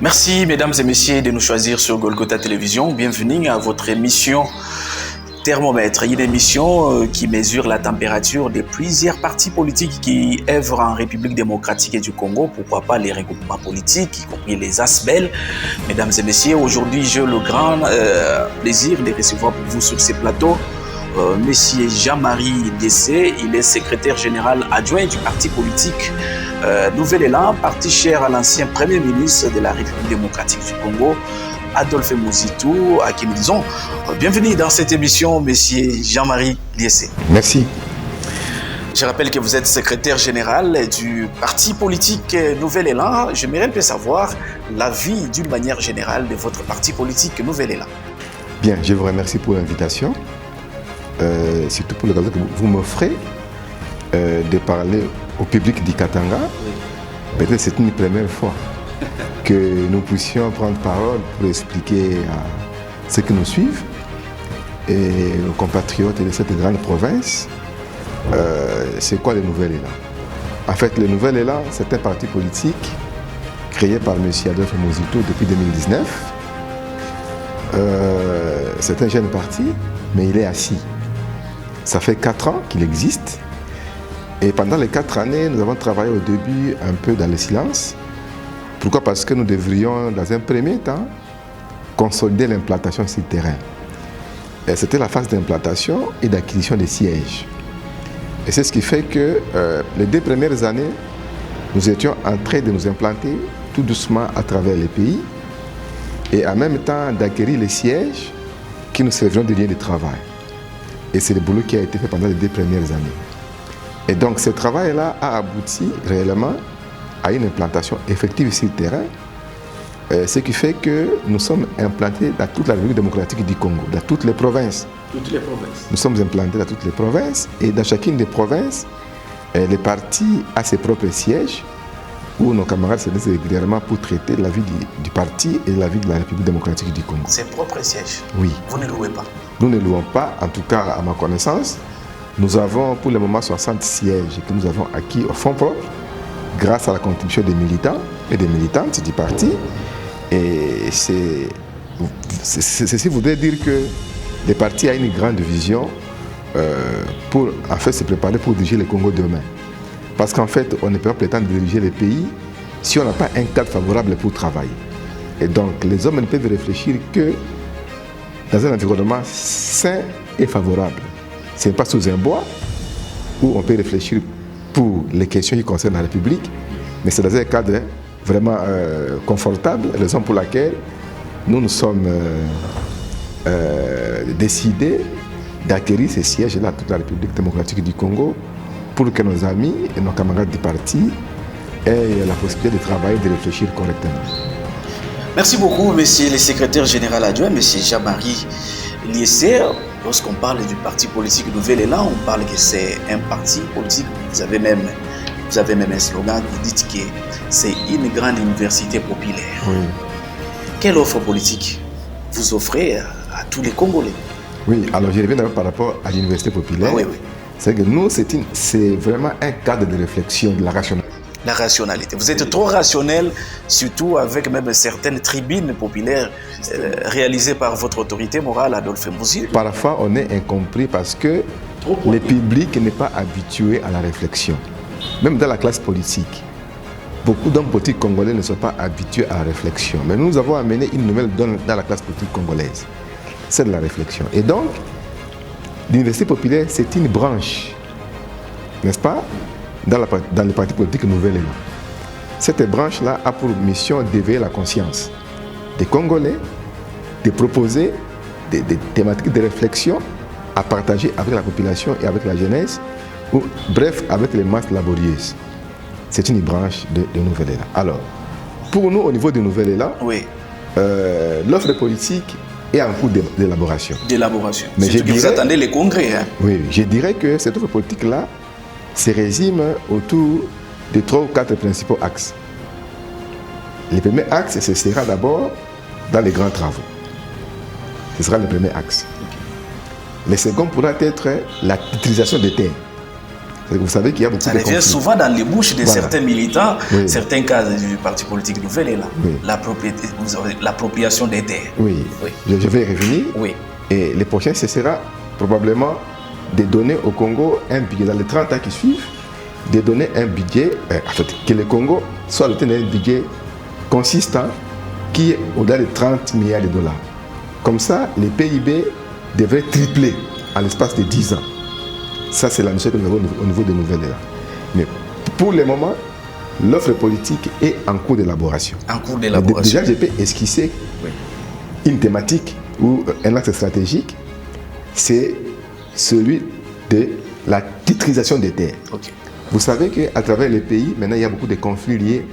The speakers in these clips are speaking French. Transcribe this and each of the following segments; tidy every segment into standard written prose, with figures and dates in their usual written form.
Merci mesdames et messieurs de nous choisir sur Golgotha Télévision. Bienvenue à votre émission Thermomètre, une émission qui mesure la température de plusieurs partis politiques qui œuvrent en République démocratique du Congo, pourquoi pas les regroupements politiques, y compris les ASBEL. Mesdames et messieurs, aujourd'hui j'ai le grand plaisir de recevoir pour vous sur ces plateaux Monsieur Jean-Marie Liessé. Il est secrétaire général adjoint du parti politique Nouvel Élan, parti cher à l'ancien Premier ministre de la République démocratique du Congo, Adolphe Muzitu, à qui nous disons bienvenue dans cette émission, Monsieur Jean-Marie Liessé. Merci. Je rappelle que vous êtes secrétaire général du parti politique Nouvel Élan. J'aimerais un peu savoir l'avis d'une manière générale de votre parti politique Nouvel Élan. Bien, je vous remercie pour l'invitation, surtout pour l'occasion que vous m'offrez de parler au public du Katanga. Peut-être c'est une première fois que nous puissions prendre parole pour expliquer à ceux qui nous suivent et aux compatriotes de cette grande province c'est quoi le Nouvel Élan. En fait, le Nouvel Élan, c'est un parti politique créé par M. Adolphe Muzitu depuis 2019. C'est un jeune parti, mais il est assis. Ça fait 4 ans qu'il existe. Et pendant les 4 années, nous avons travaillé au début un peu dans le silence. Pourquoi? Parce que nous devrions, dans un premier temps, consolider l'implantation sur le terrain. C'était la phase d'implantation et d'acquisition des sièges. Et c'est ce qui fait que les 2 premières années, nous étions en train de nous implanter tout doucement à travers les pays et en même temps d'acquérir les sièges qui nous serviront de liens de travail. Et c'est le boulot qui a été fait pendant les 2 premières années. Et donc ce travail-là a abouti réellement à une implantation effective sur le terrain, ce qui fait que nous sommes implantés dans toute la République démocratique du Congo, dans toutes les provinces. Toutes les provinces. Nous sommes implantés dans toutes les provinces et dans chacune des provinces, les partis ont ses propres sièges où nos camarades se laissent régulièrement pour traiter la vie du parti et la vie de la République démocratique du Congo. Ses propres sièges? Oui. Vous ne louez pas? Nous ne louons pas, en tout cas à ma connaissance. Nous avons pour le moment 60 sièges que nous avons acquis au fonds propre grâce à la contribution des militants et des militantes du parti. Et ceci voudrait dire que le parti a une grande vision pour en fait se préparer pour diriger le Congo demain. Parce qu'en fait, on ne peut pas prétendre diriger le pays si on n'a pas un cadre favorable pour travailler. Et donc, les hommes ne peuvent réfléchir que dans un environnement sain et favorable. Ce n'est pas sous un bois où on peut réfléchir pour les questions qui concernent la République, mais c'est dans un cadre vraiment confortable, raison pour laquelle nous nous sommes décidés d'acquérir ces sièges-là à toute la République démocratique du Congo pour que nos amis et nos camarades du parti aient la possibilité de travailler et de réfléchir correctement. Merci beaucoup, monsieur le secrétaire général adjoint, monsieur Jean-Marie Liessé. Lorsqu'on parle du parti politique Nouvel Élan, on parle que c'est un parti politique. Vous avez même un slogan, vous dites que c'est une grande université populaire. Oui. Quelle offre politique vous offrez à tous les Congolais? Oui, alors je reviens d'abord par rapport à l'université populaire. Oui. C'est que nous, c'est vraiment un cadre de réflexion de la rationalité. La rationalité. Vous êtes trop rationnel, surtout avec même certaines tribunes populaires réalisées par votre autorité morale, Adolphe Muzitu. Parfois, on est incompris parce que le public n'est pas habitué à la réflexion. Même dans la classe politique, beaucoup d'hommes politiques congolais ne sont pas habitués à la réflexion. Mais nous avons amené une nouvelle donne dans la classe politique congolaise. C'est de la réflexion. Et donc, l'université populaire, c'est une branche, n'est-ce pas, dans le parti politique Nouvel Élan. Cette branche-là a pour mission d'éveiller la conscience des Congolais, de proposer des thématiques de réflexion à partager avec la population et avec la jeunesse, ou bref, avec les masses laborieuses. C'est une branche de Nouvel Élan. Alors, pour nous, au niveau de Nouvel Élan, oui. L'offre politique est en cours d'élaboration. Mais vous attendez les congrès. Hein? Oui, je dirais que cette offre politique-là se résume autour de 3 ou 4 principaux axes. Le premier axe, ce sera d'abord dans les grands travaux. Ce sera le premier axe. Le second pourra être la titrisation des terres. Vous savez qu'il y a beaucoup de conflits. Ça revient souvent dans les bouches de certains militants, certains cas du parti politique Nouvelle est là. L'appropriation des terres. Oui. Je vais y revenir. Oui. Et le prochain, ce sera probablement de donner au Congo un budget, dans les 30 ans qui suivent, de donner un budget, que le Congo soit doté d'un budget consistant qui est au-delà de 30 milliards de dollars. Comme ça, les PIB devraient tripler en l'espace de 10 ans. Ça, c'est la mission que nous avons au niveau des nouvelles là. Mais pour le moment, l'offre politique est en cours d'élaboration. En cours d'élaboration. Déjà, je peux esquisser une thématique ou un axe stratégique, c'est celui de la titrisation des terres. Okay. Vous savez qu'à travers les pays, maintenant, il y a beaucoup de conflits liés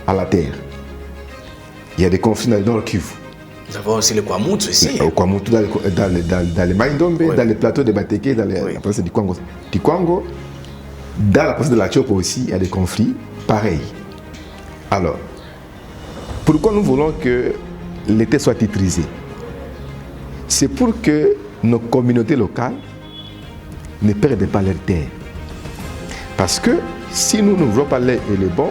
à la terre. Il y a des conflits dans le Nord Kivu. Nous avons aussi le Kwamoutou ici. Au Kwamoutou, dans les Maïndombe, dans les plateaux de Bateke, dans la province du Kwango. Dans la province de la Tchopo aussi, il y a des conflits pareils. Alors, pourquoi nous voulons que les terres soient titrisées? C'est pour que nos communautés locales ne perdent pas leurs terres. Parce que si nous ne voulons pas l'air et le bon,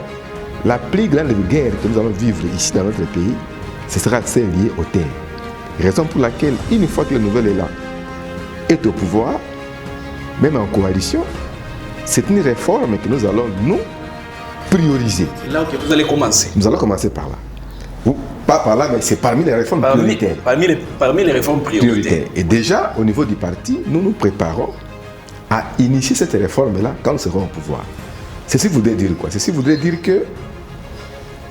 la plus grande guerre que nous allons vivre ici dans notre pays, ce sera celle liée aux terres. Raison pour laquelle, une fois que le nouvel élan est au pouvoir, même en coalition, c'est une réforme que nous allons nous prioriser. C'est là que vous allez commencer. Nous allons commencer par là. Ou pas par là, mais c'est parmi les réformes prioritaires. Parmi les réformes prioritaires. Et déjà, au niveau du parti, nous nous préparons à initier cette réforme-là quand nous serons au pouvoir. Ceci voudrait dire quoi? Ceci voudrait dire que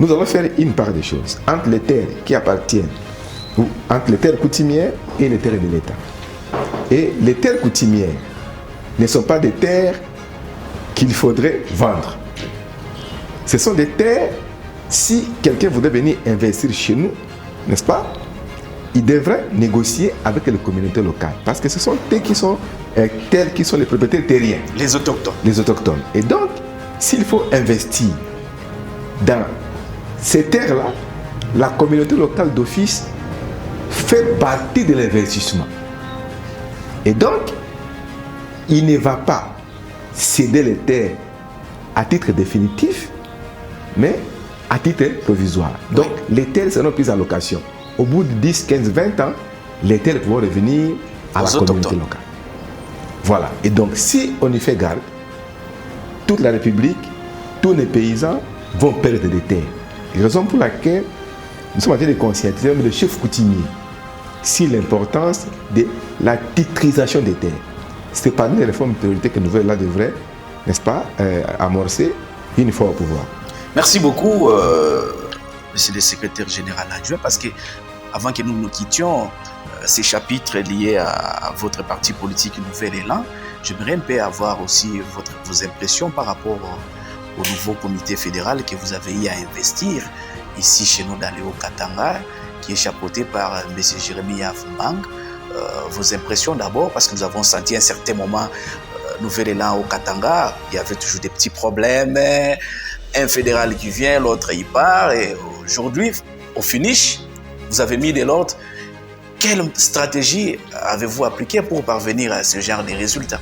nous allons faire une part des choses entre les terres qui appartiennent, ou entre les terres coutumières et les terres de l'État. Et les terres coutumières ne sont pas des terres qu'il faudrait vendre. Ce sont des terres, si quelqu'un voudrait venir investir chez nous, n'est-ce pas? Il devrait négocier avec les communautés locales. Parce que ce sont terres qui sont les propriétaires terriens. Les autochtones. Les autochtones. Et donc, s'il faut investir dans ces terres-là, la communauté locale d'office fait partie de l'investissement. Et donc, il ne va pas céder les terres à titre définitif, mais à titre provisoire. Donc, les terres seront prises en location. Au bout de 10, 15, 20 ans, les terres vont revenir à la communauté locale. Voilà. Et donc, si on y fait garde, toute la République, tous les paysans vont perdre des terres. Raison pour laquelle nous sommes en train de conscientiser le chef coutumier sur l'importance de la titrisation des terres. C'est parmi les réformes prioritaires que nous là devrait, n'est-ce pas, amorcer une fois au pouvoir. Merci beaucoup, monsieur le secrétaire général adjoint, parce que avant que nous nous quittions, ces chapitres liés à votre parti politique Nouvel Élan, j'aimerais un peu avoir aussi vos impressions par rapport au nouveau comité fédéral que vous avez eu à investir ici chez nous dans le Haut-Katanga, qui est chapeauté par M. Jérémy Mbang. Vos impressions d'abord, parce que nous avons senti à un certain moment Nouvel Élan au Katanga, il y avait toujours des petits problèmes, un fédéral qui vient, l'autre il part, et aujourd'hui, au finish, vous avez mis de l'ordre. Quelle stratégie avez-vous appliquée pour parvenir à ce genre de résultats?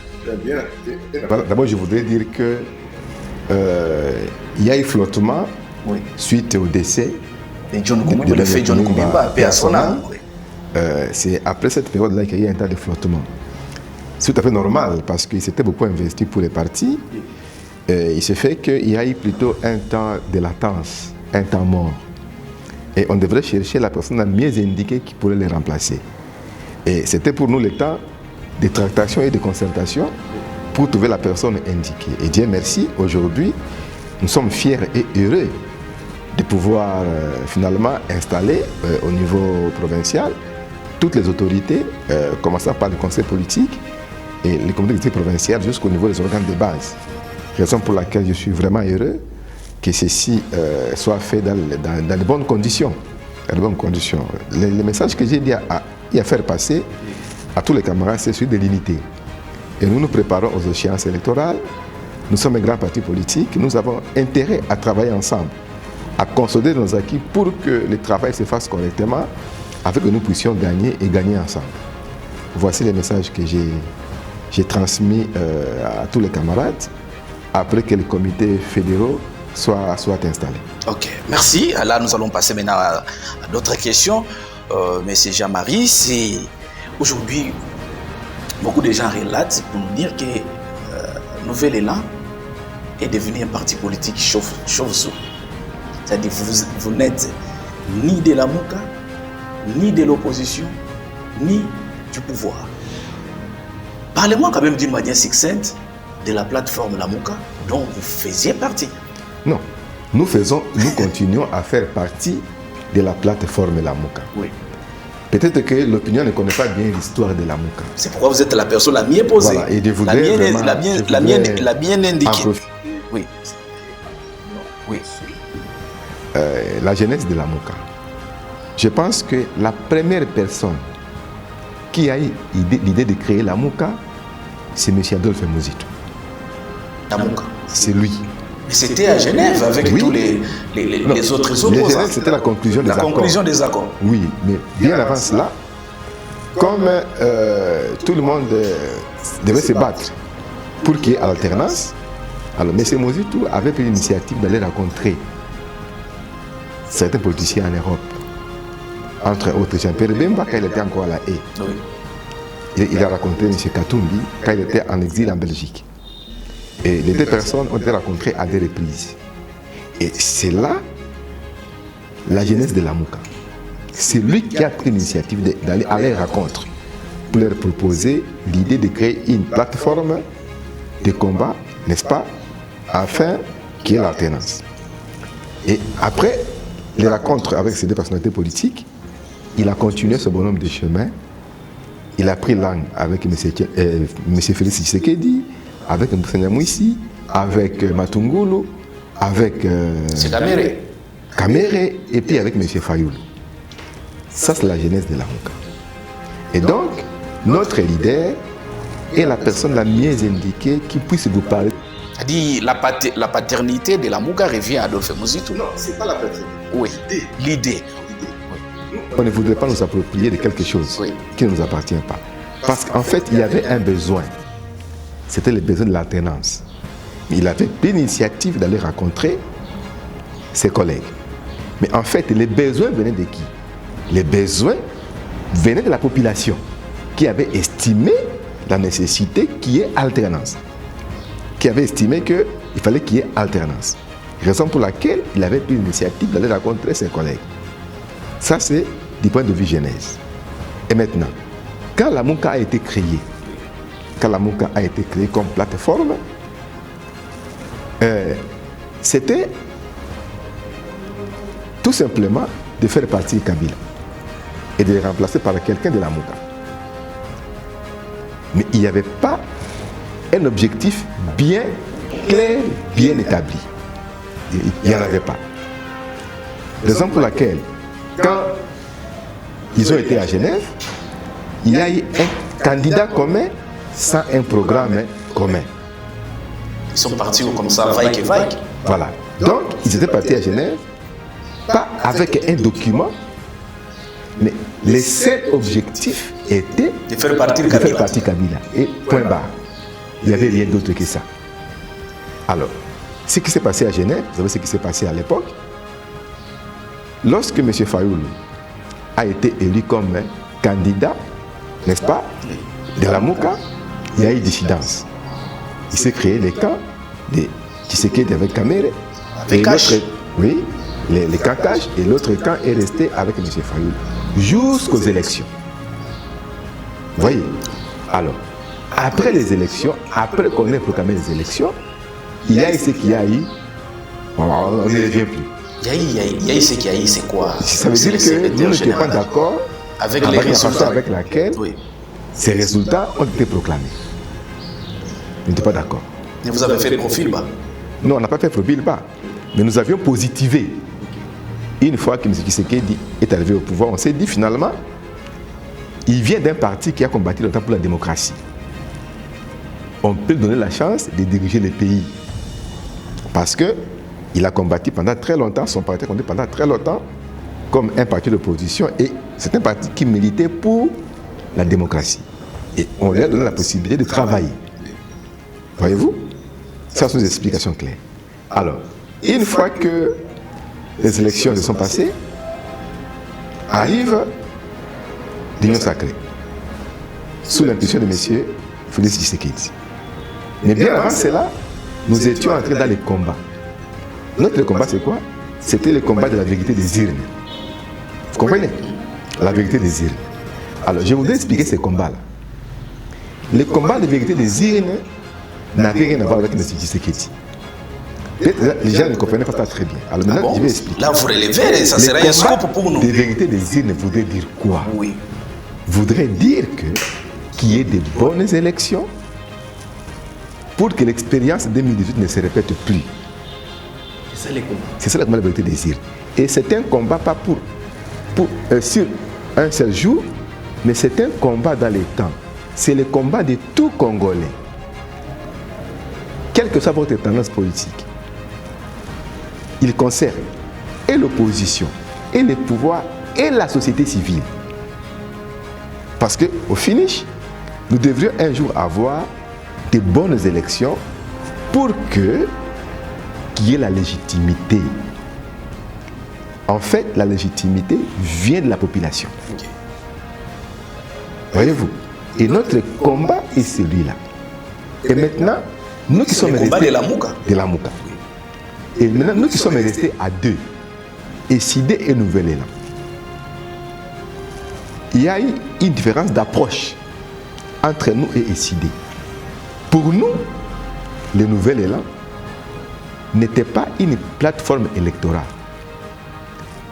D'abord, je voudrais dire que il y a eu flottement suite au décès de John Kumimba, paix à son âme. C'est après cette période-là qu'il y a eu un tas de flottement. C'est tout à fait normal parce qu'il s'était beaucoup investi pour les partis. Il se fait qu'il y a eu plutôt un temps de latence, un temps mort. Et on devrait chercher la personne la mieux indiquée qui pourrait les remplacer. Et c'était pour nous le temps de tractation et de concertation pour trouver la personne indiquée. Et Dieu merci, aujourd'hui, nous sommes fiers et heureux de pouvoir finalement installer au niveau provincial toutes les autorités, commençant par le conseil politique et les comités provinciales jusqu'au niveau des organes de base. Raison pour laquelle je suis vraiment heureux que ceci soit fait dans les bonnes conditions. Le message que j'ai dit à faire passer à tous les camarades, c'est celui de l'unité. Et nous nous préparons aux échéances électorales. Nous sommes un grand parti politique. Nous avons intérêt à travailler ensemble, à consolider nos acquis pour que le travail se fasse correctement, afin que nous puissions gagner et gagner ensemble. Voici les messages que j'ai j'ai transmis à tous les camarades après que les comités fédéraux soient installés. Ok, merci. Là, nous allons passer maintenant à d'autres questions. Monsieur Jean-Marie, c'est aujourd'hui, beaucoup de gens relatent pour nous dire que Nouvel Élan est devenu un parti politique chauve-souris. C'est-à-dire que vous n'êtes ni de la Mouka, ni de l'opposition, ni du pouvoir. Parlez-moi quand même d'une manière succincte de la plateforme La Mouka dont vous faisiez partie. Non, nous continuons à faire partie de la plateforme La Mouka. Oui. Peut-être que l'opinion ne connaît pas bien l'histoire de La Mouka. C'est pourquoi vous êtes la personne la mieux posée, voilà, et la bien indiquée. Oui. Oui. La jeunesse de La Mouka. Je pense que la première personne qui a eu l'idée de créer La Mouka, c'est M. Adolphe Muzito. La Mouka. C'est lui. Mais c'était à Genève avec tous les autres opposants. C'était la conclusion des accords. La conclusion des accords. Oui, mais bien avant cela, comme tout le monde devait se battre pour qu'il y ait alternance, alors M. Muzito avait pris l'initiative d'aller rencontrer certains politiciens en Europe, entre autres Jean-Pierre Bemba quand il était encore à La Haye. Oui. Il a rencontré M. Katumbi quand il était en exil en Belgique. Et les deux personnes ont été rencontrées à des reprises. Et c'est là la jeunesse de La Mouka. C'est lui qui a pris l'initiative d'aller à leur rencontre pour leur proposer l'idée de créer une plateforme de combat, n'est-ce pas, afin qu'il y ait l'alternance. Et après les rencontres avec ces deux personnalités politiques, il a continué ce bonhomme de chemin. Il a pris langue avec M. Félix Tshisekedi, avec Moussania Mouissi, avec Matungulu, avec Kamere, et puis avec M. Fayoulou. Ça, c'est la jeunesse de La Mouka. Et donc, notre leader est la personne la mieux indiquée qui puisse vous parler. C'est-à-dire la paternité de La Mouka revient à Adolphe Muzito. Non, ce n'est pas la paternité. Oui, l'idée. On ne voudrait pas nous approprier de quelque chose qui ne nous appartient pas. Parce qu'en fait, il y avait un besoin. C'était le besoin de l'alternance. Il avait pris l'initiative d'aller rencontrer ses collègues. Mais en fait, les besoins venaient de qui? Les besoins venaient de la population qui avait estimé la nécessité qu'il y ait alternance. Qui avait estimé qu'il fallait qu'il y ait alternance. Raison pour laquelle il avait pris l'initiative d'aller rencontrer ses collègues. Ça, c'est du point de vue genèse. Et maintenant, quand La Mouka a été créée, comme plateforme, c'était tout simplement de faire partir Kabila et de le remplacer par quelqu'un de La Mouka. Mais il n'y avait pas un objectif bien clair, bien établi. Il n'y en avait pas. Raison pour laquelle, quand ils ont été à Genève, il y a eu un candidat commun sans un programme commun. Ils sont partis comme ça, vaille que vaille. Voilà. Donc, ils étaient partis à Genève, pas avec un document, mais le seul objectif était de faire partir Kabila. Et point barre. Il n'y avait rien d'autre que ça. Alors, ce qui s'est passé à Genève, vous savez ce qui s'est passé à l'époque. Lorsque M. Fayoulou a été élu comme candidat, n'est-ce pas, de La Mouka, il y a eu dissidence. Il s'est créé les camps de Tshisekedi avec Kamere. Avec Kash. Oui, les camps Kash, et l'autre camp est resté avec M. Fayoulou jusqu'aux élections. Vous voyez? Alors, après les élections, après qu'on ait proclamé les élections, il y a eu ce qu'il y a eu, on ne revient plus. Il y a eu ce qu'il y a eu, c'est quoi? Ça veut dire que nous n'étions pas d'accord avec les résultats avec laquelle ces résultats ont été proclamés. Nous n'étions pas d'accord. Et vous avez fait le profil bas? Non, on n'a pas fait le profil bas. Mais nous avions positivé. Une fois que M. Tshisekedi est arrivé au pouvoir, on s'est dit finalement, il vient d'un parti qui a combattu longtemps pour la démocratie. On peut lui donner la chance de diriger le pays. Parce qu'il a combattu pendant très longtemps, son parti a combattu pendant très longtemps comme un parti d'opposition, et c'est un parti qui militait pour la démocratie. Et on leur a donné la possibilité de travailler. Voyez-vous? Ça sont des explications claires. Alors, une fois que les élections se sont passées, arrive l'Union sacrée, sous l'impulsion de M. Félix Tshisekedi. Mais bien avant cela, nous étions entrés dans les combats. Notre combat, c'est quoi? C'était le combat de la vérité des urnes. Vous comprenez? La vérité des urnes. Alors, je voudrais expliquer ces combats-là. Le combat de vérité des urnes n'avait rien à voir avec M. Tshisekedi. Les gens ne comprenaient pas ça très bien. Alors maintenant, je vais expliquer. Là, vous relevez, ça serait un scoop pour nous. La vérité des urnes voudrait dire quoi? Oui. Voudrait dire qu'il y ait de bonnes élections pour que l'expérience de 2018 ne se répète plus. C'est ça les combats. C'est ça la vérité des urnes. Et c'est un combat pas sur un seul jour, mais c'est un combat dans les temps. C'est le combat de tout Congolais. Quelle que soit votre tendance politique, il concerne et l'opposition, et le pouvoir, et la société civile. Parce qu'au finish, nous devrions un jour avoir de bonnes élections pour qu'il y ait la légitimité. En fait, la légitimité vient de la population. Okay. Voyez-vous? Et notre combat est celui-là. Et maintenant, nous qui sommes restés... de la Mouka. De la Mouka. Et maintenant, nous qui sommes restés à deux, Essidé et Nouvel-Élan, il y a eu une différence d'approche entre nous et Essidé. Pour nous, le Nouvel-Élan n'était pas une plateforme électorale.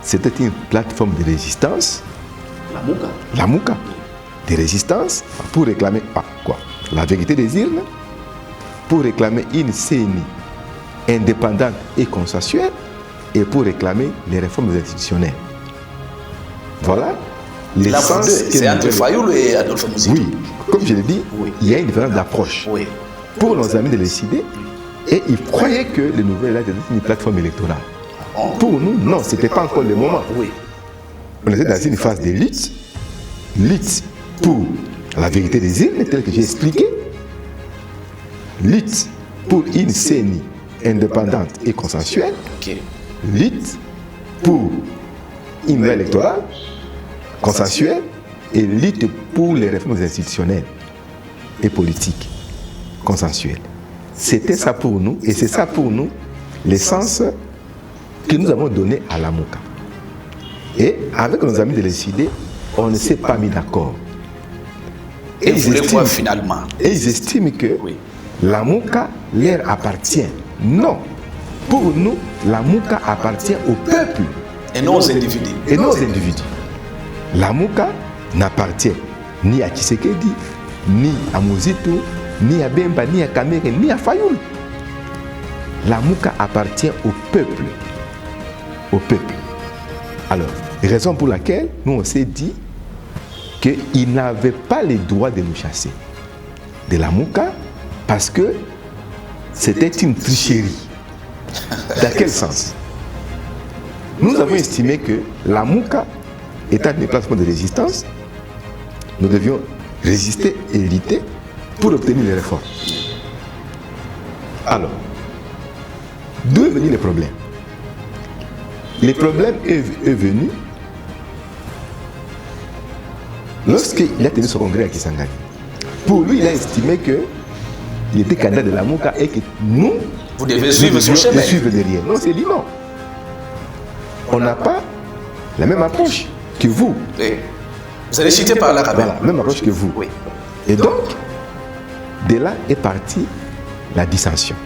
C'était une plateforme de résistance. La Mouka. La Mouka. De résistance pour réclamer quoi? La vérité des urnes, pour réclamer une CENI indépendante et consensuelle et pour réclamer les réformes institutionnelles. Voilà l'essence. C'est entre Fayoulou et Adolphe Muzito. Oui, comme je l'ai dit, oui. Il y a une différence d'approche. Oui. Pour nos amis de l'ECD, et ils croyaient que le nouvel était une plateforme électorale. Oh. Pour nous, non, ce n'était pas encore le moment. Oui. On était dans une phase de lutte pour la vérité des urnes, telle que j'ai expliqué, lutte pour une CENI indépendante et consensuelle, Okay. Lutte pour une loi électorale consensuelle et lutte pour les réformes institutionnelles et politiques consensuelles. C'était ça pour nous et c'est ça pour nous l'essence que nous avons donnée à la Mouka. Et avec nos amis de l'ECD, on ne s'est pas mis d'accord. Et vous voulez quoi finalement? Et ils estiment que oui. La Mouka leur appartient. Non. Pour nous, la Mouka appartient au peuple. Et non aux individus. Et non aux individus. La Mouka n'appartient ni à Tshisekedi, ni à Muzito, ni à Bemba, ni à Kamere, ni à Fayoulou. La Mouka appartient au peuple. Au peuple. Alors, raison pour laquelle nous on s'est dit qu'ils n'avaient pas le droit de nous chasser de la Mouka parce que c'était une tricherie. Dans quel sens? Nous avons estimé que la Mouka étant une plateforme de résistance, nous devions résister et lutter pour obtenir les réformes. Alors, d'où est venu le problème? Le problème est venu lorsqu'il a tenu son congrès à Kisangani. Pour lui, il a estimé qu'il était candidat de la Mouka et que nous, vous devez suivre son chemin. Suivre derrière. Non, c'est dit non. On n'a pas la même approche que vous. Oui. Vous allez citer par la caméra. Voilà, même approche que vous. Oui. Et donc, de là est partie la dissension.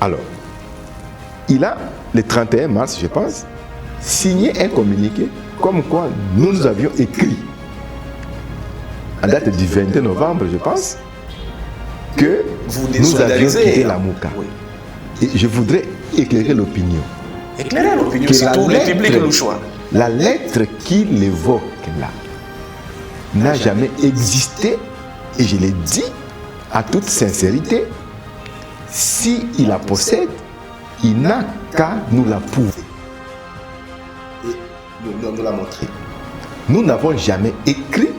Alors, il a, le 31 mars, je pense, signé un communiqué comme quoi nous avions écrit, à date du 22 novembre, je pense, que nous avions quitté la Mouka. Oui. Et je voudrais éclairer l'opinion. Éclairer l'opinion, c'est tout le public le choix. La lettre qu'il évoque là n'a jamais existé, et je l'ai dit à toute sincérité, s'il la possède, il n'a qu'à nous la prouver. Et nous la montrer. Nous n'avons jamais écrit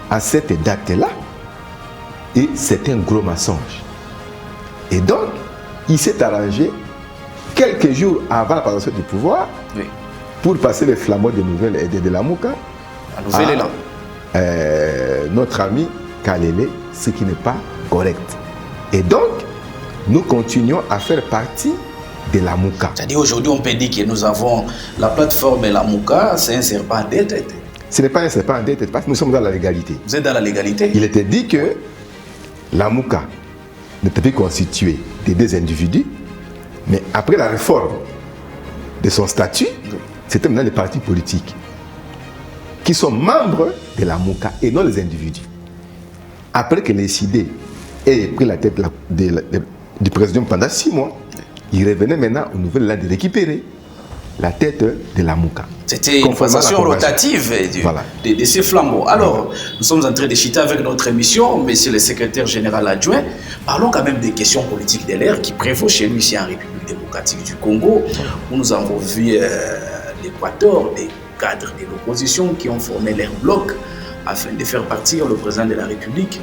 à cette date-là. Et c'est un gros mensonge. Et donc, il s'est arrangé quelques jours avant la passation du pouvoir pour passer les flambeaux des nouvelles et de la Mouka à notre ami Kalele, ce qui n'est pas correct. Et donc, nous continuons à faire partie de la Mouka. C'est-à-dire aujourd'hui, on peut dire que nous avons la plateforme la Mouka, c'est un serpent en tête. Ce n'est pas un serpent en tête, parce que nous sommes dans la légalité. Vous êtes dans la légalité. Il était dit que la Mouka n'était plus constituée de deux individus, mais après la réforme de son statut, c'était maintenant les partis politiques qui sont membres de la Mouka et non les individus. Après que les CID aient pris la tête du président pendant 6 mois, il revenait maintenant aux nouvelles là de récupérer la tête de la Mouka. C'était une passation rotative de ces flambeaux. Alors, nous sommes en train de chiter avec notre émission, monsieur le secrétaire général adjoint. Parlons quand même des questions politiques de l'ère qui prévaut chez nous ici en République démocratique du Congo, où nous avons vu l'Équateur, des cadres de l'opposition qui ont formé leur bloc afin de faire partir le président de la République.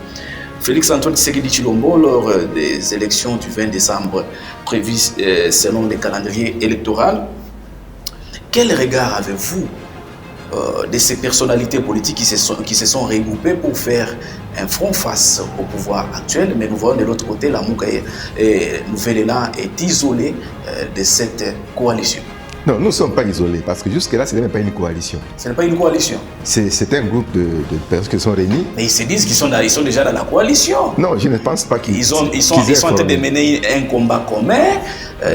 Félix-Antoine Tshisekedi Tshilombo, lors des élections du 20 décembre prévues selon le calendrier électoral. Quel regard avez-vous de ces personnalités politiques qui se sont regroupées pour faire un front face au pouvoir actuel? Mais nous voyons de l'autre côté, la Mouka Nouvelle-Élan est isolée de cette coalition. Non, nous ne sommes pas isolés, parce que jusque-là, ce n'est même pas une coalition. Ce n'est pas une coalition. C'est un groupe de personnes qui sont réunies. Mais ils se disent qu'ils sont déjà dans la coalition. Non, je ne pense pas qu'ils sont en train de mener un combat commun.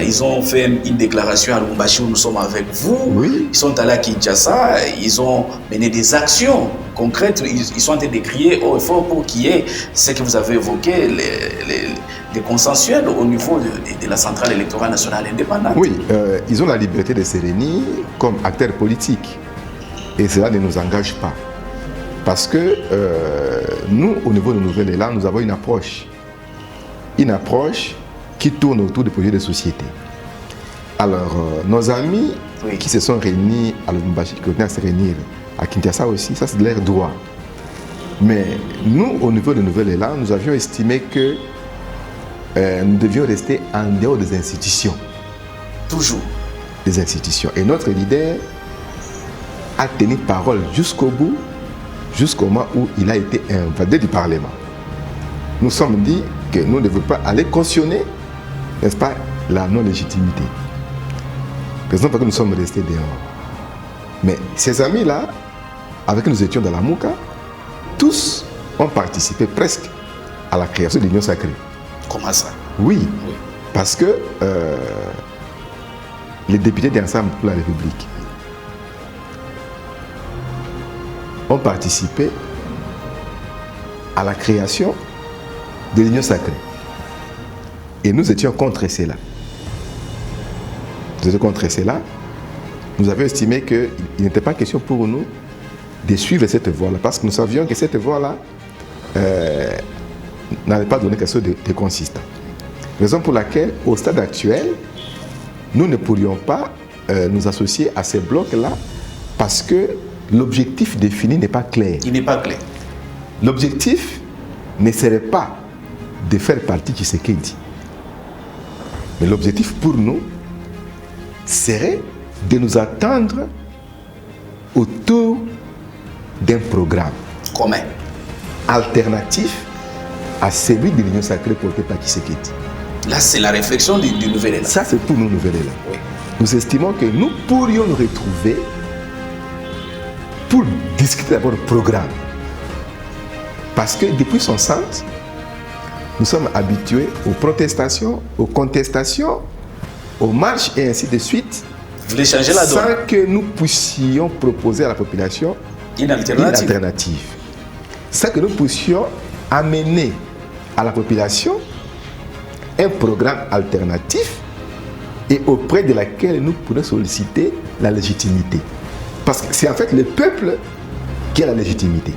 Ils ont fait une déclaration à Lubumbashi où nous sommes avec vous. Oui. Ils sont allés à Kinshasa. Ils ont mené des actions concrètes. Ils sont en train de crier au fort pour qu'il y ait ce que vous avez évoqué, les consensuels au niveau de la centrale électorale nationale indépendante. Oui, ils ont la liberté de se réunir comme acteurs politiques. Et cela ne nous engage pas. Parce que nous, au niveau de Nouvelle-Élan, nous avons une approche. Une approche qui tourne autour des projets de société. Alors, nos amis qui se sont réunis à Lubumbashi, qui continuent à se réunir à Kinshasa aussi, ça c'est de leur droit. Mais nous, au niveau de Nouvelle-Élan, nous avions estimé que nous devions rester en dehors des institutions. Toujours. Des institutions. Et notre leader a tenu parole jusqu'au bout, jusqu'au moment où il a été invadé du Parlement. Nous sommes dit que nous ne devons pas aller cautionner, n'est-ce pas, la non-légitimité. Raison pour laquelle nous sommes restés dehors. Mais ces amis-là, avec qui nous étions dans la Mouka, tous ont participé presque à la création de l'Union sacrée. Comment ça? Oui, parce que les députés d'Ensemble pour la République ont participé à la création de l'Union sacrée. Et nous étions contre cela. Nous étions contre cela. Nous avions estimé qu'il n'était pas question pour nous de suivre cette voie-là, parce que nous savions que cette voie-là n'allait pas donner quelque chose de consistant. Raison pour laquelle, au stade actuel, nous ne pourrions pas nous associer à ces blocs-là, parce que l'objectif défini n'est pas clair. Il n'est pas clair. L'objectif ne serait pas de faire partie de Tshisekedi. Mais l'objectif pour nous serait de nous attendre autour d'un programme commun, alternatif à celui de l'Union sacrée portée par Tshisekedi. Là, c'est la réflexion du Nouvelle-Élan. Ça, c'est pour nous, Nouvelle-Élan. Oui. Nous estimons que nous pourrions nous retrouver pour discuter d'abord du programme. Parce que depuis son centre, nous sommes habitués aux protestations, aux contestations, aux marches et ainsi de suite. Vous voulez changer la donne? Sans que nous puissions proposer à la population une alternative. Sans que nous puissions amener à la population un programme alternatif et auprès de laquelle nous pourrions solliciter la légitimité. Parce que c'est en fait le peuple qui a la légitimité.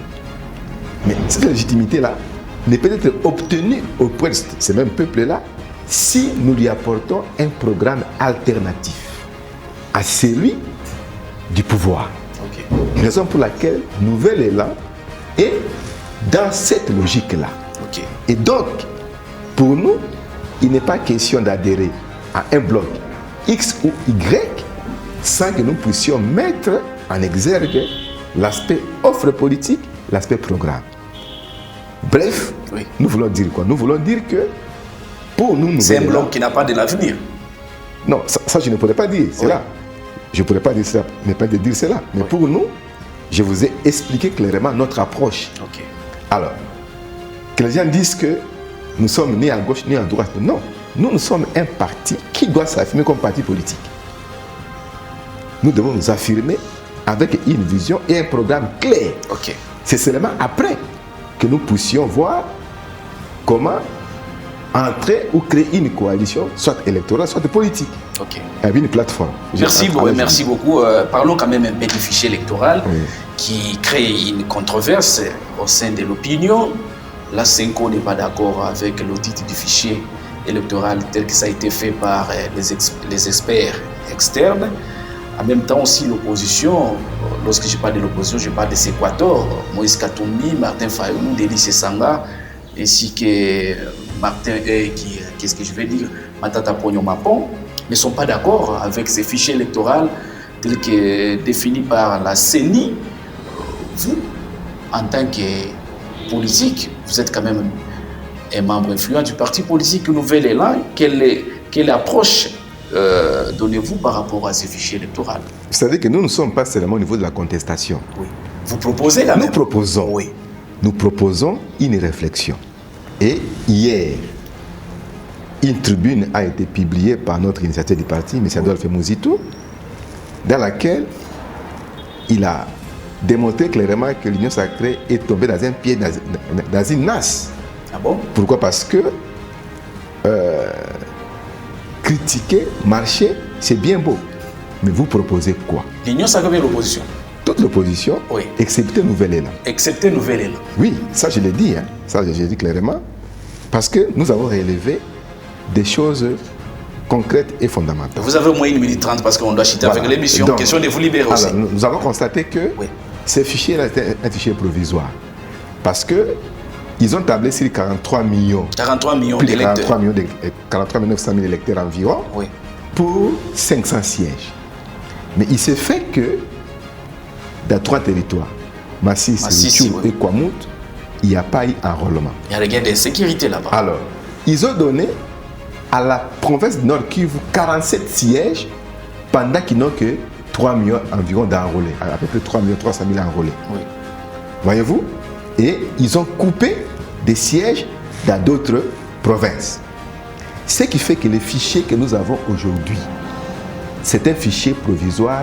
Mais cette légitimité-là ne peut être obtenue auprès de ce même peuple-là si nous lui apportons un programme alternatif à celui du pouvoir. Okay. Raison pour laquelle Nouvelle-Élan est dans cette logique-là. Ok. Et donc, pour nous, il n'est pas question d'adhérer à un bloc X ou Y sans que nous puissions mettre en exergue l'aspect offre politique, l'aspect programme. Bref, Oui. nous voulons dire quoi? Nous voulons dire que pour nous, C'est un bloc qui n'a pas de l'avenir. non, ça, je ne pourrais pas dire cela. Je ne pourrais pas dire cela, mais pas de dire cela. Mais pour nous, je vous ai expliqué clairement notre approche. Ok. Alors, que les gens disent que nous sommes ni à gauche ni à droite. Non, nous sommes un parti qui doit s'affirmer comme parti politique. Nous devons nous affirmer avec une vision et un programme clair. Ok. C'est seulement après que nous puissions voir comment entrer ou créer une coalition, soit électorale, soit politique, Ok. avec une plateforme. Merci beaucoup. Parlons quand même un peu du fichier électoral Oui. qui crée une controverse au sein de l'opinion. La CENCO n'est pas d'accord avec l'audit du fichier électoral tel que ça a été fait par les experts externes. En même temps aussi l'opposition, lorsque je parle de l'opposition, je parle de Séquator, Moïse Katumbi, Martin Fayoulou, Délice Sanga, ainsi que Martin, qu'est-ce que je vais dire, Matata Pogno Mapon, ne sont pas d'accord avec ces fichiers électoraux tels que définis par la CENI. Vous, en tant que politique, vous êtes quand même un membre influent du parti politique Nouvel Élan. Quelle approche donnez-vous par rapport à ces fichiers électoraux? C'est-à-dire que nous ne sommes pas seulement au niveau de la contestation. Oui. Vous proposez quand même? Oui. Nous proposons une réflexion. Et hier, une tribune a été publiée par notre initiateur du parti, M. Adolphe Mouzito, dans laquelle il a démontré clairement que l'Union sacrée est tombée dans un pied, dans une nasse. Ah bon? Pourquoi? Parce que critiquer, marcher, c'est bien beau. Mais vous proposez quoi? L'Union sacrée et l'opposition. Toute l'opposition, Oui. excepté Nouvel Élan. Excepté Nouvel Élan. Oui, ça je l'ai dit, hein. Ça je l'ai dit clairement, parce que nous avons relevé des choses concrètes et fondamentales. Vous avez au moins 1 minute 30 parce qu'on doit chiter Voilà. avec l'émission. Donc, Question de vous libérer aussi. Alors, nous avons constaté que Oui. ces fichiers-là étaient un fichier provisoire. Parce qu'ils ont tablé sur 43 millions, 43 millions plus de d'électeurs. 43 900 000 électeurs environ, Oui. pour 500 sièges. Mais il s'est fait que dans 3 territoires, Massis, Rutshuru oui. et Kwamut, il n'y a pas eu enrôlement. Il y a des gains d'insécurité là-bas. Alors, ils ont donné à la province du Nord Kivu 47 sièges pendant qu'ils n'ont que 3 millions environ d'enrôlés, à peu près 3 300 000 enrôlés. Oui. Voyez-vous? Et ils ont coupé des sièges dans d'autres provinces. Ce qui fait que les fichiers que nous avons aujourd'hui, c'est un fichier provisoire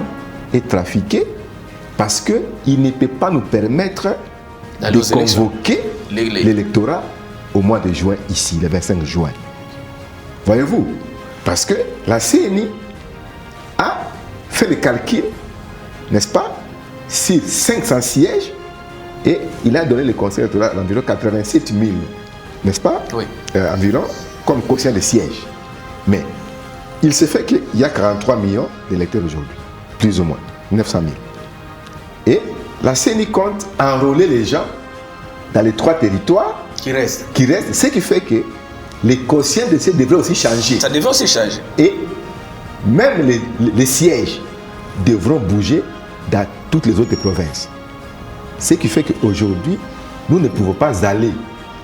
et trafiqué parce qu'il ne peut pas nous permettre D'aller de aux élections. convoquer Les- l'électorat au mois de juin ici, le 25 juin. Voyez-vous? Parce que la CNI a fait le calcul, n'est-ce pas, sur 500 sièges et il a donné le conseil électoral d'environ 87 000, n'est-ce pas? Oui. Environ, comme quotient de sièges. Mais il se fait qu'il y a 43 millions d'électeurs aujourd'hui, plus ou moins, 900 000. Et la CENI compte enrôler les gens dans les 3 territoires Qui reste. qui restent, ce qui fait que les quotients de sièges devraient aussi changer. Ça devait aussi changer. Et même les sièges devront bouger dans toutes les autres provinces. Ce qui fait qu'aujourd'hui, nous ne pouvons pas aller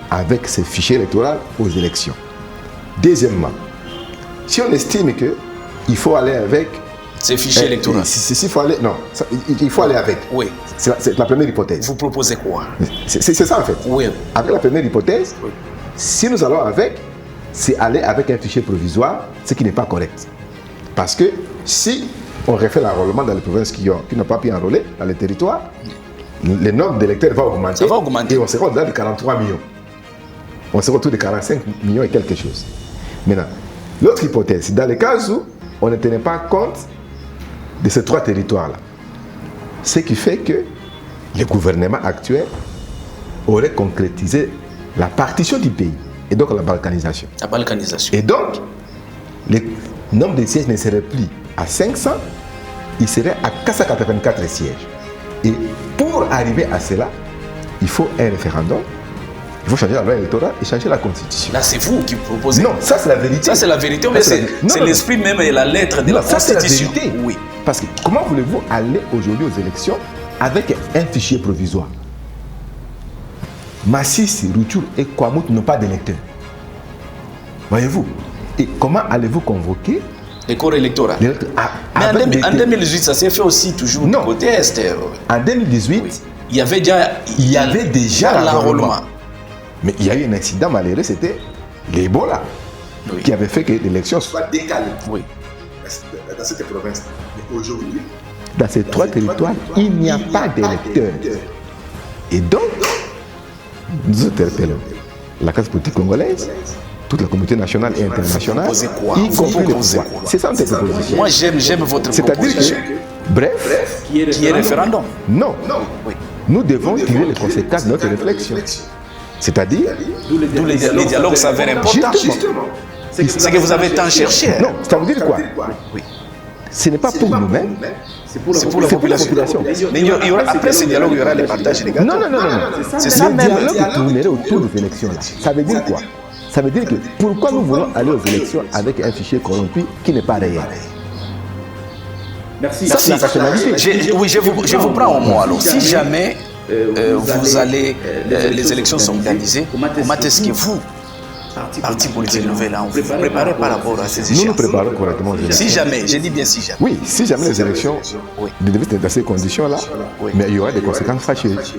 avec ces fichiers électoraux aux élections. Deuxièmement, si on estime qu'il faut aller avec... Ces fichiers électoraux. Il faut aller, non, il faut aller avec. Oui. C'est la première hypothèse. Vous proposez quoi? C'est ça en fait. Oui. Avec la première hypothèse, Oui. si nous allons avec, c'est aller avec un fichier provisoire, ce qui n'est pas correct. Parce que si on refait l'enrôlement dans les provinces qui n'ont pas pu enrôler dans les territoires, le nombre d'électeurs va augmenter. Ça va augmenter. Et on sera au-delà de 43 millions. On sera autour de 45 millions et quelque chose. Maintenant, l'autre hypothèse, c'est dans les cas où on ne tenait pas compte de ces 3 territoires-là. Ce qui fait que le gouvernement actuel aurait concrétisé la partition du pays et donc la balkanisation. La balkanisation. Et donc, le nombre de sièges ne serait plus à 500, il serait à 484 sièges. Et pour arriver à cela, il faut un référendum, il faut changer la loi électorale et changer la constitution. Là, c'est vous qui proposez. Non, ça c'est la vérité. Ça, c'est la vérité, mais c'est l'esprit même et la lettre de la constitution. C'est la vérité. Oui. Parce que comment voulez-vous aller aujourd'hui aux élections avec un fichier provisoire? Massis, Rutshuru et Kwamout n'ont pas d'électeurs. Voyez-vous? Et comment allez-vous convoquer les corps électoraux? Mais en 2018, ça s'est fait aussi toujours du côté Est. En 2018, oui, il y avait déjà l'enrôlement. Mais il y a eu un accident malheureux, c'était l'Ebola, oui, qui avait fait que l'élection soit décalée. Oui. Dans cette province. Mais aujourd'hui, dans ces trois territoires, il n'y a pas d'électeurs. Et donc, nous interpellons la classe politique congolaise, toute la communauté nationale et internationale, y compris le pouvoir. C'est ça notre proposition. Moi, j'aime votre proposition. C'est-à-dire que, bref, qui est référendum. Non. Oui. Nous devons tirer les conséquences de notre réflexion. C'est-à-dire, d'où les dialogues s'avèrent importants. C'est que vous avez tant cherché. Non, ça veut dire quoi? Oui. Ce n'est pas pour nous-mêmes, c'est pour la population. Mais après ce dialogue, il y aura les partages des gâteaux. Non. C'est ça même. Le dialogue qui tournerait autour des élections-là. Ça veut dire quoi? Ça veut dire que pourquoi nous voulons aller aux élections avec un fichier corrompu qui n'est pas réel? Merci. Ça, c'est la rationalité. Oui, je vous prends au mot alors. Si jamais vous allez, les élections sont organisées, comment est-ce que vous, parti politique nouvelle, vous vous préparez par rapport à ces échéances? Nous nous préparons correctement aux élections. Si jamais, je dis bien si jamais. Oui, si jamais les élections devaient être dans ces conditions-là, mais il y aura des conséquences fâcheuses.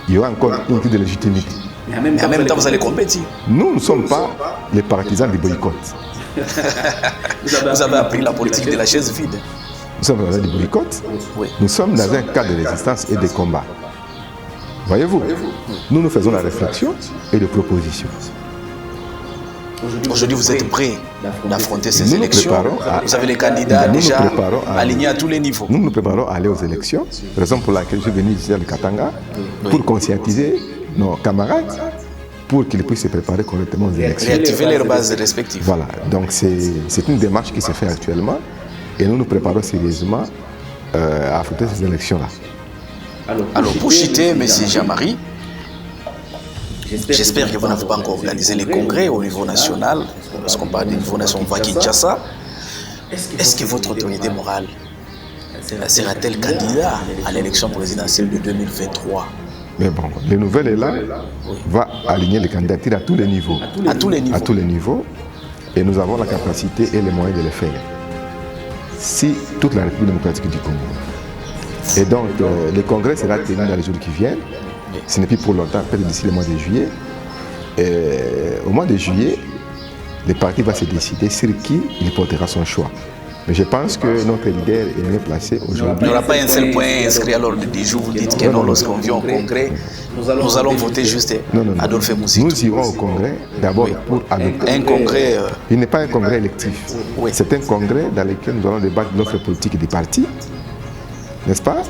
Il y aura encore une crise de légitimité. Mais en même temps, vous allez compétir. Nous ne sommes pas les partisans du boycott. Vous avez appris la politique de la chaise vide. Nous sommes dans un boycott. Oui. Nous sommes dans un cadre de résistance et de combat. Voyez-vous, nous faisons la réflexion et les propositions. Aujourd'hui, vous êtes prêts d'affronter ces élections. Vous avez les candidats déjà alignés à tous les niveaux. Nous nous préparons à aller aux élections, raison pour laquelle je suis venu ici à Katanga, pour conscientiser nos camarades, pour qu'ils puissent se préparer correctement aux élections. Réactiver leurs bases respectives. Voilà, donc c'est une démarche qui se fait actuellement et nous nous préparons sérieusement à affronter ces élections-là. Alors, pour citer M. Jean-Marie, j'espère que vous n'avez pas encore organisé les congrès au niveau national, parce qu'on parle du niveau national, on va Kinshasa. Est-ce que votre autorité morale sera-t-elle candidat à l'élection présidentielle de 2023? Mais bon, les nouvelles est là, va aligner les candidatures à tous les niveaux. À tous les niveaux. À tous les niveaux. Et nous avons la capacité et les moyens de le faire. Si toute la République démocratique du Congo. Et donc, le congrès sera tenu dans les jours qui viennent. Ce n'est plus pour longtemps, peut-être d'ici le mois de juillet. Et au mois de juillet, le parti va se décider sur qui il portera son choix. Mais je pense que notre leader est mieux placé aujourd'hui. Il n'y aura pas un seul point inscrit à l'ordre du jour. Vous dites que non, lorsqu'on vient au congrès, nous allons voter juste Adolphe Mouzitou. Nous irons au congrès d'abord pour adopter. Un congrès. Il n'est pas un congrès électif. C'est un congrès dans lequel nous allons débattre de notre politique des partis, n'est-ce pas?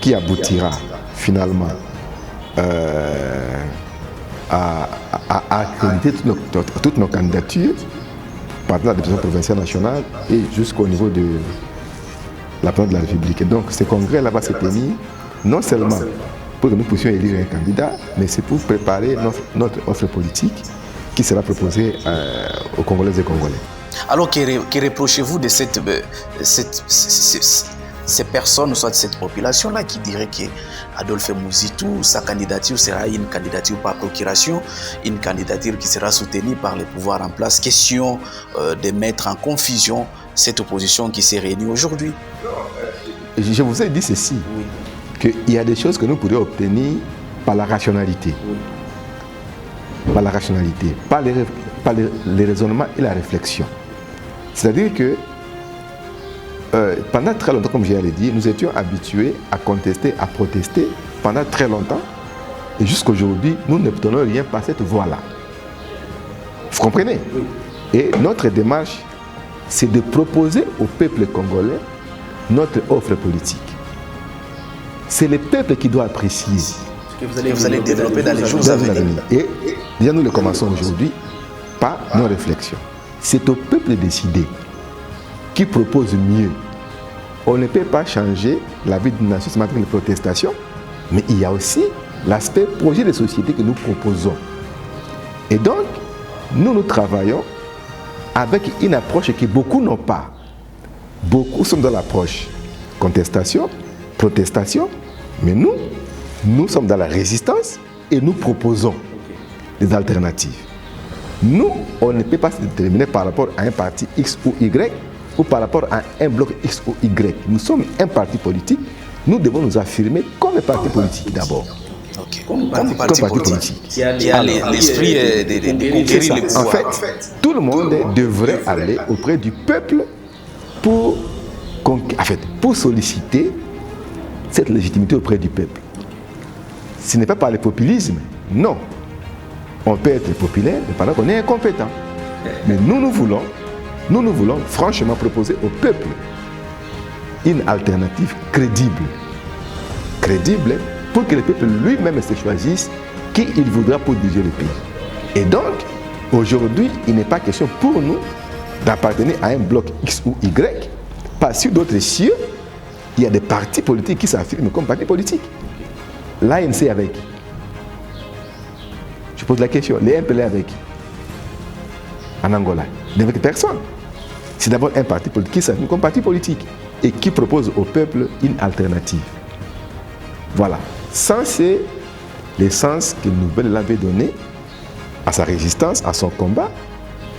Qui aboutira finalement à accréditer toutes nos candidatures partant de la décision provinciale nationale et jusqu'au niveau de la présidence de la République. Et donc ce congrès-là va se tenir non seulement pour que nous puissions élire un candidat, mais c'est pour préparer notre offre politique qui sera proposée aux Congolaises et Congolais. Alors que reprochez-vous de ces personnes, soit de cette population-là, qui dirait qu'Adolphe Mouzitou, sa candidature sera une candidature par procuration, une candidature qui sera soutenue par les pouvoirs en place. Question de mettre en confusion cette opposition qui s'est réunie aujourd'hui. Je vous ai dit ceci, qu'il y a des choses que nous pourrions obtenir par la rationalité. Par la rationalité, par les raisonnements et la réflexion. C'est-à-dire que pendant très longtemps, comme je l'ai dit, nous étions habitués à contester, à protester pendant très longtemps. Et jusqu'aujourd'hui, nous ne tenons rien par cette voie-là. Vous comprenez? Et notre démarche, c'est de proposer au peuple congolais notre offre politique. C'est le peuple qui doit apprécier. Ce que vous allez développer dans les jours à venir. Et déjà, nous le commençons aujourd'hui par nos réflexions. C'est au peuple de décider qui propose mieux. On ne peut pas changer la vie d'une nation seulement avec les protestations, mais il y a aussi l'aspect projet de société que nous proposons. Et donc, nous travaillons avec une approche que beaucoup n'ont pas. Beaucoup sont dans l'approche contestation, protestation, mais nous sommes dans la résistance et nous proposons des alternatives. Nous, on ne peut pas se déterminer par rapport à un parti X ou Y ou par rapport à un bloc X ou Y. Nous sommes un parti politique, nous devons nous affirmer comme un parti politique d'abord. Okay. Comme parti politique. Qui a l'esprit de conquérir les pouvoirs. En fait, tout le monde devrait aller auprès du peuple pour solliciter cette légitimité auprès du peuple. Ce n'est pas par le populisme, non. On peut être populaire, mais pendant qu'on est incompétent. Mais nous voulons franchement proposer au peuple une alternative crédible. Crédible pour que le peuple lui-même se choisisse qui il voudra pour diriger le pays. Et donc, aujourd'hui, il n'est pas question pour nous d'appartenir à un bloc X ou Y, parce que sur d'autres cieux, il y a des partis politiques qui s'affirment comme partis politiques. L'ANC avec qui? Je pose la question, les MPLA avec qui? En Angola, avec personne. C'est d'abord un parti politique qui s'affirme comme parti politique et qui propose au peuple une alternative. Voilà. Ça, c'est l'essence que Nouvelle avait donné à sa résistance, à son combat.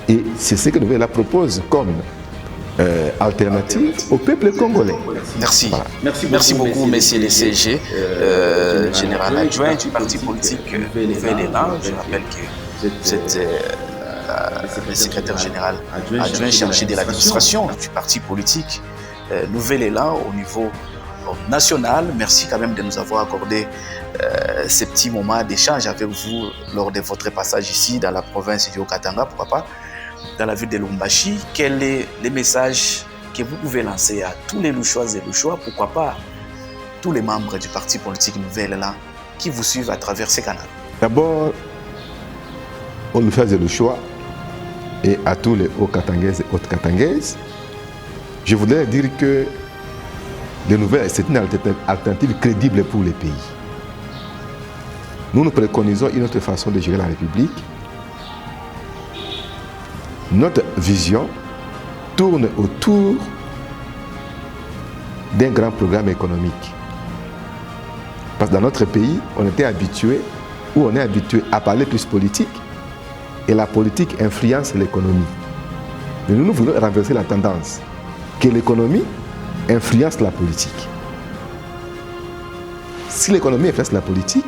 Et c'est ce que Nouvelle propose comme alternative au peuple congolais. Merci. Voilà. Merci beaucoup, messieurs les CG, général adjoint du parti politique Nouvel Élan. Je rappelle que vous êtes le secrétaire général adjoint chargé de l'administration du parti politique Nouvel Élan au niveau national. Merci quand même de nous avoir accordé ces petits moments d'échange avec vous lors de votre passage ici dans la province du Haut-Katanga, pourquoi pas dans la ville de Lubumbashi. Quel est le message que vous pouvez lancer à tous les Louchois et Louchois, pourquoi pas tous les membres du parti politique Nouvel Élan qui vous suivent à travers ces canaux? D'abord, aux Louchois et Louchois et à tous les Hauts-Katangaises et Hautes-Katangaises, je voudrais dire que les nouvelles, c'est une alternative crédible pour les pays. Nous préconisons une autre façon de gérer la République. Notre vision tourne autour d'un grand programme économique. Parce que dans notre pays, on est habitué à parler plus politique et la politique influence l'économie. Mais nous voulons renverser la tendance, que l'économie influence la politique. Si l'économie influence la politique,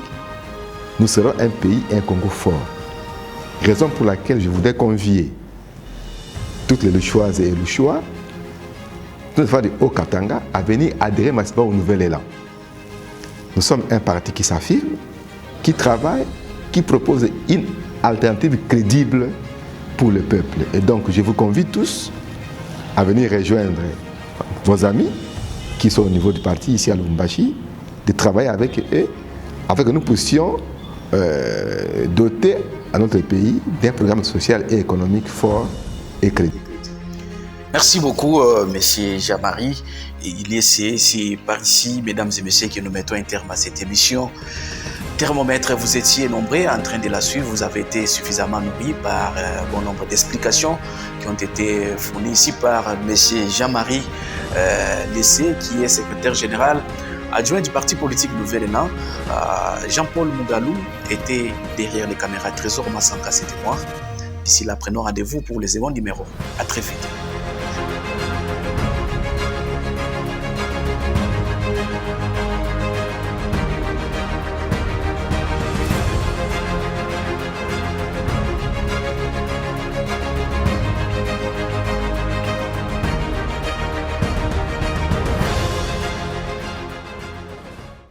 nous serons un pays, un Congo fort. Raison pour laquelle je voudrais convier toutes les Louchoises et Louchois, toutes les femmes du Haut-Katanga, à venir adhérer massivement au Nouvel Élan. Nous sommes un parti qui s'affirme, qui travaille, qui propose une alternative crédible pour le peuple. Et donc, je vous convie tous à venir rejoindre vos amis qui sont au niveau du parti ici à Lubumbashi, de travailler avec eux, afin que nous puissions doter à notre pays d'un programme social et économique fort et crédible. Merci beaucoup, Monsieur Jean-Marie. C'est par ici, mesdames et messieurs, que nous mettons un terme à cette émission. Thermomètre, vous étiez nombreux en train de la suivre. Vous avez été suffisamment nourris par un bon nombre d'explications qui ont été fournies ici par Monsieur Jean-Marie Lessé, qui est secrétaire général adjoint du parti politique Nouvel Élan. Jean-Paul Mougalou était derrière les caméras. Trésor Massanka, c'était moi. D'ici là, prenons rendez-vous pour les événements numéros. À très vite.